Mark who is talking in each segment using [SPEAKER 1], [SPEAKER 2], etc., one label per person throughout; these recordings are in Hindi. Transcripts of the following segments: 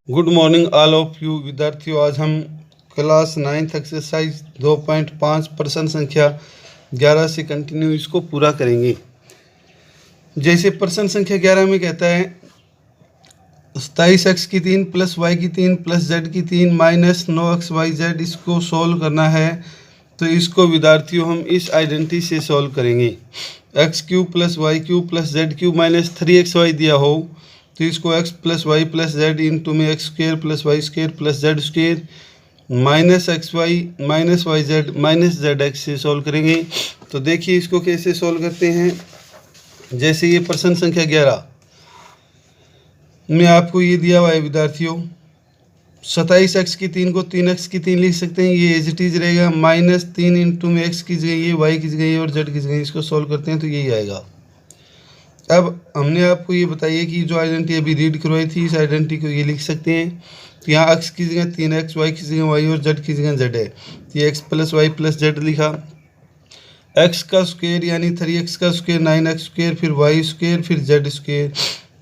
[SPEAKER 1] Good morning all of you विद्यार्थियों। आज हम क्लास 9th एक्सरसाइज 2.5 प्रश्न संख्या 11 से कंटिन्यू इसको पूरा करेंगे। जैसे प्रश्न संख्या 11 में कहता है 27x की 3 प्लस y की 3 प्लस z की 3 माइनस 9xyz, इसको सोल्व करना है। तो इसको विद्यार्थियों हम इस आइडेंटिटी से सोल्व करेंगे। X cube plus y cube plus z cube minus 3xy दिया हो तो इसको x plus Y plus z into में x square plus y square plus z square minus x y minus y z minus z x से सोल्व करेंगे। तो देखिए इसको कैसे सोल्व करते हैं। जैसे ये प्रश्न संख्या 11 में आपको ये दिया हुआ है विद्यार्थियों, 27x की 3 को 3x की 3 लिख सकते हैं, ये एज इट इज रहेगा। माइनस 3 इंटू में x की जगह ये, y की जगह ये और z की जगह इसको सोल्व करते हैं तो यही आएगा। अब हमने आपको ये बताइए कि जो आइडेंटिटी अभी रीड करवाई थी इस आइडेंटिटी को ये लिख सकते हैं। तो यहाँ x की जगह 3x, y की जगह y और z की जगह z है। तो ये x plus Y plus Z लिखा। x का स्क्वायर यानी 3x का स्क्वायर 9x स्क्वायर, फिर y स्क्वायर, फिर z स्क्वायर,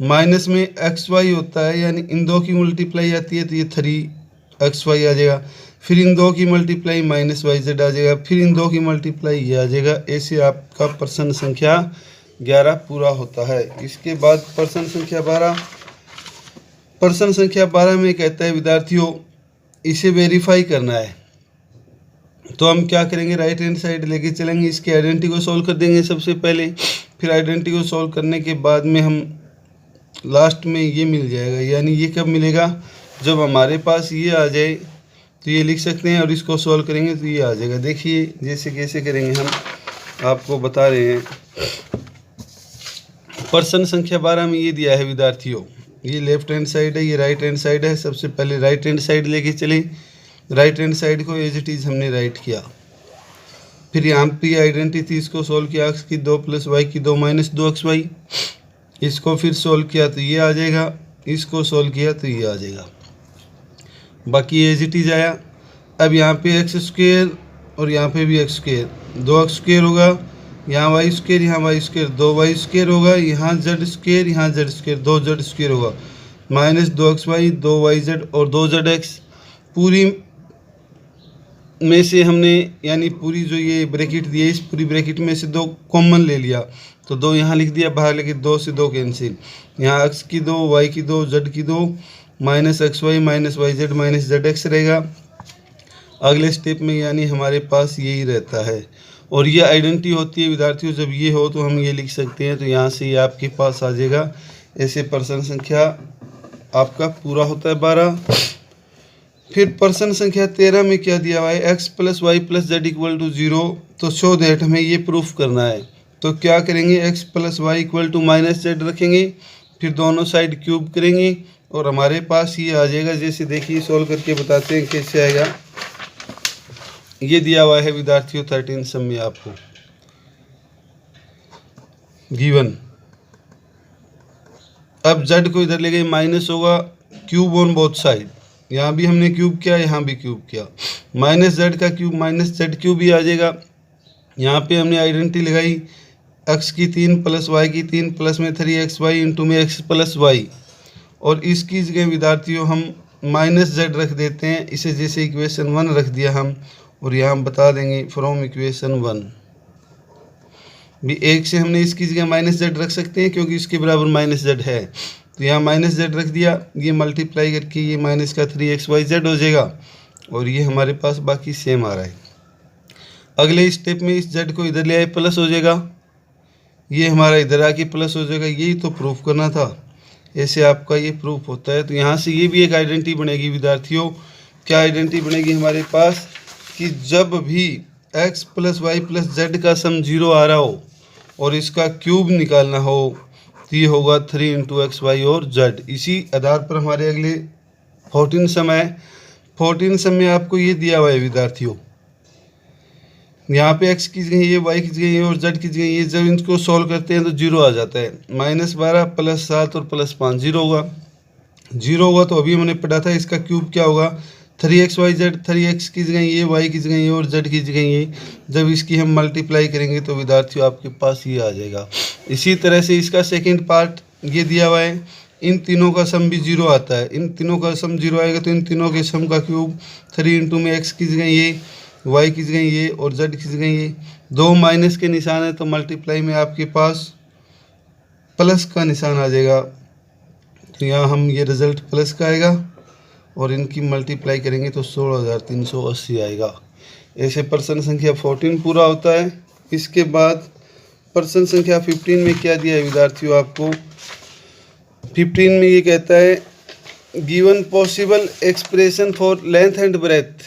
[SPEAKER 1] माइनस में xy होता है यानी इन दो की मल्टीप्लाई आती है तो ये 3xy आ जाएगा। फिर इन दो की मल्टीप्लाई माइनस वाई जेड आ जाएगा, फिर इन दो की मल्टीप्लाई ये आ जाएगा। ऐसे आपका प्रश्न संख्या 11 पूरा होता है। इसके बाद प्रश्न संख्या 12, प्रश्न संख्या 12 में कहता है विद्यार्थियों इसे वेरीफाई करना है। तो हम क्या करेंगे, राइट हैंड साइड लेके चलेंगे, इसके आइडेंटिटी को सॉल्व कर देंगे सबसे पहले। फिर आइडेंटिटी को सॉल्व करने के बाद में हम लास्ट में ये मिल जाएगा, यानी ये कब मिलेगा, जब हमारे पास ये आ जाए तो ये लिख सकते हैं और इसको सॉल्व करेंगे तो ये आ जाएगा। देखिए जैसे कैसे करेंगे हम आपको बता रहे हैं। प्रश्न संख्या 12 में ये दिया है विद्यार्थियों, ये लेफ्ट हैंड साइड है, ये राइट हैंड साइड है। सबसे पहले राइट हैंड साइड लेके चले, राइट हैंड साइड को एज इट इज़ हमने राइट किया। फिर यहाँ पे आइडेंटिटी थी, इसको सोल्व किया, x की 2 प्लस वाई की 2 माइनस 2xy, इसको फिर सोल्व किया तो ये आ जाएगा, इसको सोल्व किया तो ये आ जाएगा, बाकी एज इट इज़ आया। अब यहाँ पे एक्स स्क्वेयर और यहाँ पे भी एक्स स्क्वेयर, 2x स्क्वेयर होगा, यहाँ वाई स्क्वेयर, यहाँ वाई स्क्वेयर, 2y स्क्वेयर होगा, यहाँ जेड स्क्वेयर, यहाँ जेड स्क्वेयर, 2z स्क्वेयर होगा, माइनस 2xy 2yz और 2zx। पूरी में से हमने यानी पूरी जो ये ब्रैकेट दी है इस पूरी ब्रैकेट में से 2 कॉमन ले लिया तो 2 यहाँ लिख दिया, बाहर लेके 2 से 2 कैंसिल, यहाँ x की 2 y की 2 z की 2 minus xy minus yz minus zx रहेगा। अगले स्टेप में यानी हमारे पास यही रहता है और ये आइडेंटिटी होती है विद्यार्थियों, जब ये हो तो हम ये लिख सकते हैं तो यहाँ से ये आपके पास आ जाएगा। ऐसे प्रश्न संख्या आपका पूरा होता है 12। फिर प्रश्न संख्या 13 में क्या दिया हुआ है, x plus Y plus Z equal to 0, तो शो दैट हमें ये प्रूफ करना है। तो क्या करेंगे, x plus Y equal to minus Z रखेंगे, फिर दोनों साइड क्यूब करेंगे और हमारे पास ये आ जाएगा। जैसे देखिए सॉल्व करके बताते हैं कैसे आएगा। ये दिया हुआ है विद्यार्थियों 13 सम में आपको गिवन। अब z को इधर ले गए, माइनस होगा, क्यूब ऑन बोथ साइड, यहाँ भी हमने क्यूब किया, यहाँ भी क्यूब किया, माइनस z का क्यूब माइनस जेड क्यूब भी आ जाएगा। यहाँ पे हमने आइडेंटिटी लगाई, x की 3 प्लस y की 3 प्लस में 3xy इंटू में x प्लस वाई, और इसकी जगह विद्यार्थियों हम माइनस जेड रख देते हैं। इसे जैसे इक्वेशन 1 रख दिया हम, और यहाँ बता देंगे फ्रॉम इक्वेशन 1 भी 1 से हमने इसकी जगह माइनस जेड रख सकते हैं क्योंकि इसके बराबर माइनस जेड है। तो यहाँ माइनस जेड रख दिया, ये मल्टीप्लाई करके ये माइनस का 3xyz हो जाएगा और ये हमारे पास बाकी सेम आ रहा है। अगले स्टेप में इस जेड को इधर ले आए, प्लस हो जाएगा, ये हमारा इधर आके प्लस हो जाएगा। यही तो प्रूफ करना था, ऐसे आपका ये प्रूफ होता है। तो यहाँ से ये भी एक आइडेंटिटी बनेगी विद्यार्थियों। क्या आइडेंटिटी बनेगी हमारे पास कि जब भी x plus Y plus Z का सम 0 आ रहा हो और इसका क्यूब निकालना हो तो ये होगा 3 इंटू एक्स वाई और z। इसी आधार पर हमारे अगले 14 सम है। 14 सम में आपको ये दिया हुआ है विद्यार्थियों, यहाँ पे x की जगह ये, y की जगह ये और z की जगह ये, जब इनको सॉल्व करते हैं तो 0 आ जाता है। -12 प्लस 7 और प्लस 5 0 होगा, 0 होगा तो अभी हमने पढ़ा था इसका क्यूब क्या होगा, 3xyz, 3x की जगह ये, y की जगह ये और z की जगह ये। जब इसकी हम मल्टीप्लाई करेंगे तो विद्यार्थियों आपके पास ये आ जाएगा। इसी तरह से इसका सेकंड पार्ट ये दिया हुआ है, इन तीनों का सम भी 0 आता है। इन तीनों का सम 0 आएगा तो इन तीनों के सम का क्यूब 3 इंटू में x की जगह ये, y की जगह ये और z की जगह ये। दो माइनस के निशान है तो मल्टीप्लाई में आपके पास प्लस का निशान आ जाएगा। तो यहाँ हम ये रिज़ल्ट प्लस का आएगा और इनकी मल्टीप्लाई करेंगे तो 16,380 आएगा। ऐसे प्रश्न संख्या 14 पूरा होता है। इसके बाद प्रश्न संख्या 15 में क्या दिया है विद्यार्थियों आपको? 15 में ये कहता है given possible expression for length and breadth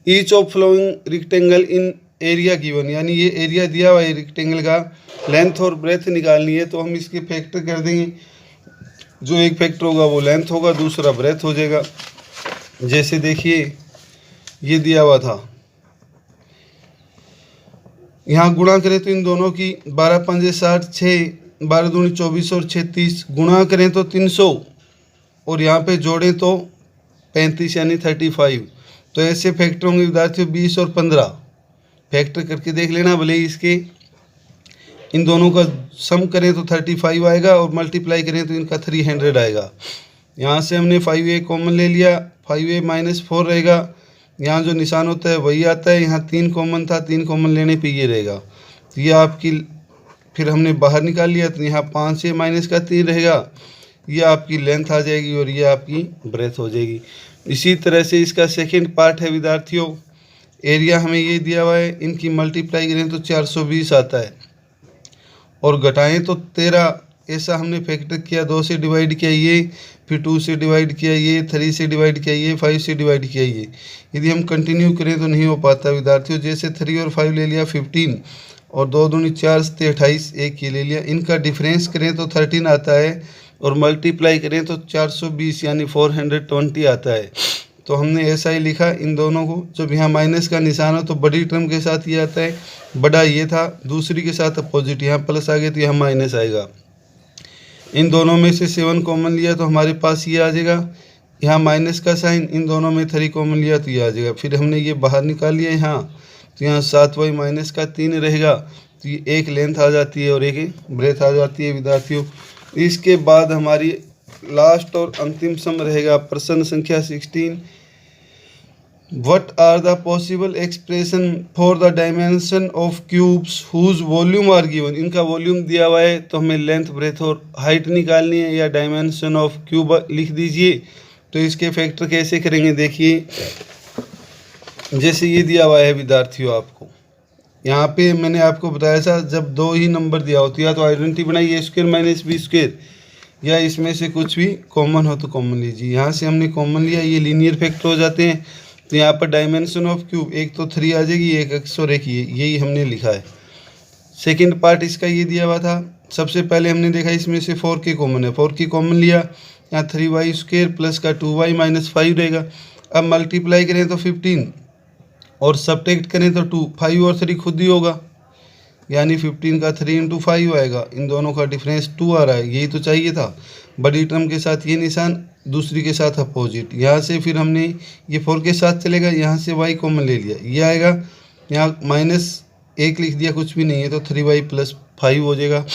[SPEAKER 1] each of flowing rectangle in area given, यानी ये एरिया दिया हुआ है रेक्टेंगल का, लेंथ और ब्रेथ निकालनी है। तो हम इसके फैक्टर कर देंगे। जो एक फैक्टर होगा वो लेंथ होगा, दूसरा ब्रेथ हो जाएगा। जैसे देखिए ये दिया हुआ था, यहाँ गुणा करें तो इन दोनों की 12 पंजे 60, 6 12 दूनी 24 और 6 30, गुणा करें तो 300 और यहाँ पे जोड़ें तो 35 यानी 35। तो ऐसे फैक्टर होंगे विद्यार्थियों 20 और 15। फैक्टर करके देख लेना, भले ही इसके इन दोनों का सम करें तो 35 आएगा और मल्टीप्लाई करें तो इनका 300 आएगा। यहाँ से हमने 5a कॉमन ले लिया, 5a माइनस 4 रहेगा। यहाँ जो निशान होता है वही आता है। यहाँ 3 कॉमन था, 3 कॉमन लेने पे ये रहेगा। तो ये आपकी फिर हमने बाहर निकाल लिया तो यहाँ 5a माइनस का 3 रहेगा। ये आपकी लेंथ आ जाएगी और ये आपकी ब्रेथ हो जाएगी। इसी तरह से इसका सेकंड पार्ट है विद्यार्थियों, एरिया हमें ये दिया हुआ है, इनकी मल्टीप्लाई करें तो 420 आता है और घटाएं तो 13। ऐसा हमने फैक्टर किया, 2 से डिवाइड किया ये, फिर 2 से डिवाइड किया ये, 3 से डिवाइड किया ये, 5 से डिवाइड किया ये। यदि हम कंटिन्यू करें तो नहीं हो पाता विद्यार्थियों। जैसे 3 और 5 ले लिया 15 और 2 दूनी 4 से 28, एक ये ले लिया। इनका डिफरेंस करें तो 13 आता है और मल्टीप्लाई करें तो 420 यानी 420 आता है। तो हमने ऐसा ही लिखा इन दोनों को। जब यहाँ माइनस का निशान हो तो बड़ी टर्म के साथ ये आता है, बड़ा ये था, दूसरी के साथ अपोजिट, यहाँ प्लस आ गया तो यहाँ माइनस आएगा। इन दोनों में से 7 कॉमन लिया तो हमारे पास ये आ जाएगा। यहाँ माइनस का साइन, इन दोनों में 3 कॉमन लिया तो ये आ जाएगा। फिर हमने ये बाहर निकाल लिया यहाँ, तो यहाँ 7y माइनस का 3 रहेगा। तो ये एक लेंथ आ जाती है और एक ब्रेथ आ जाती है विद्यार्थियों। इसके बाद हमारी लास्ट और अंतिम सम रहेगा प्रश्न संख्या 16। What are the possible expression for the dimension of cubes whose volume are given? इनका वॉल्यूम दिया हुआ है तो हमें लेंथ ब्रेथ और हाइट निकालनी है, या डायमेंशन ऑफ क्यूब लिख दीजिए। तो इसके फैक्टर कैसे करेंगे देखिए। जैसे ये दिया हुआ है विद्यार्थियों आपको, यहाँ पे मैंने आपको बताया था जब 2 ही नंबर दिया होती है तो आइडेंटिटी बनाइए a square minus b square, या इसमें से कुछ भी कॉमन हो तो कॉमन लीजिए। यहाँ से हमने कॉमन लिया, ये लीनियर फैक्टर हो जाते हैं। तो यहाँ पर डायमेंशन ऑफ क्यूब एक तो 3 आ जाएगी, एक x और एक ये, यही हमने लिखा है। सेकंड पार्ट इसका ये दिया हुआ था। सबसे पहले हमने देखा इसमें से 4 के कॉमन है, 4 की कॉमन लिया, यहाँ 3y स्क्वायर प्लस का 2y माइनस 5 रहेगा। अब मल्टीप्लाई करें तो 15 और सब्ट्रैक्ट करें तो 2, 5 और 3 खुद ही होगा, यानी 15 का 3 इंटू 5 आएगा। इन दोनों का डिफरेंस 2 आ रहा है, यही तो चाहिए था। बड़ी टर्म के साथ ये निशान, दूसरी के साथ अपोजिट। यहाँ से फिर हमने ये 4 के साथ चलेगा, यहाँ से y कॉमन ले लिया, ये आएगा। यहाँ माइनस 1 लिख दिया, कुछ भी नहीं है तो 3y प्लस 5 हो जाएगा।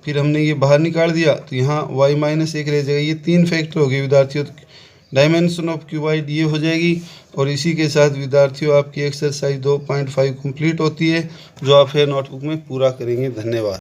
[SPEAKER 1] फिर हमने ये बाहर निकाल दिया तो यहाँ y माइनस 1 रह जाएगा। ये 3 फैक्टर हो गए विद्यार्थियों। डायमेंशन ऑफ क्यूबाइड ये हो जाएगी। और इसी के साथ विद्यार्थियों आपकी एक्सरसाइज 2.5 कंप्लीट होती है, जो आप फिर नोटबुक में पूरा करेंगे। धन्यवाद।